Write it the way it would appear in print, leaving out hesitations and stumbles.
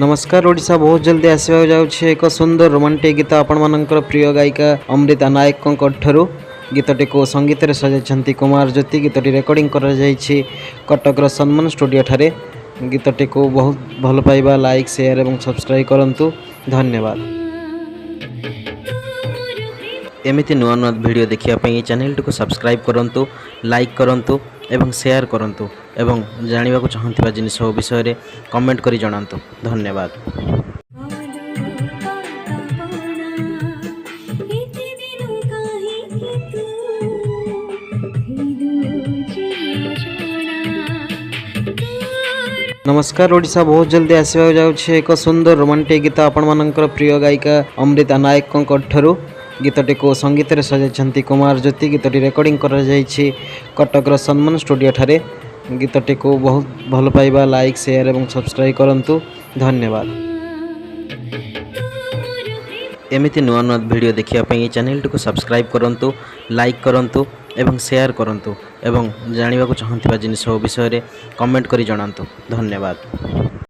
नमस्कार ओडिशा बहुत जल्दी आसवा जाउछे एक सुंदर रोमांटिक गीत आपण मानकर प्रिय गायिका अमृता नायक ठरू गीतटी को संगीत रे सजाइछंती कुमार ज्योति। गीतटी रेकर्डिंग करा जायछि कटक सम्मान स्टूडियो ठारे। गीतटी को बहुत भल पाइबा लाइक शेयर एवं सब्सक्राइब करंतु। धन्यवाद। एमिति नुआ नुआ वीडियो देखिया पई चैनल को सब्सक्राइब करंतु, लाइक करंतु एवं शेयर करंतु एवं जानिबा को चाहंतिबा जिनिस विषय रे कमेंट करी जणांतु। धन्यवाद। नमस्कार ओडिशा बहुत जल्दी आसवा जाउछे एक सुंदर रोमांटिक गीत आपण मानकर प्रिय गायिका अमृता नायक ठरू गीतटी को संगीत रे सजाइछंती कुमार ज्योति। गीतटी रेकर्डिंग करा जायछि कटक सम्मान स्टूडियो ठारे। गीतटी को बहुत भल पाइबा लाइक शेयर एवं सब्सक्राइब करंतु। धन्यवाद। एमिति नुआ नुआ वीडियो देखिया पई चैनल को सब्सक्राइब करंतु, लाइक करंतु एवं शेयर करंतु एवं जानिबा को चाहंतिबा जिनिस विषय रे कमेंट करी जणांतु। धन्यवाद।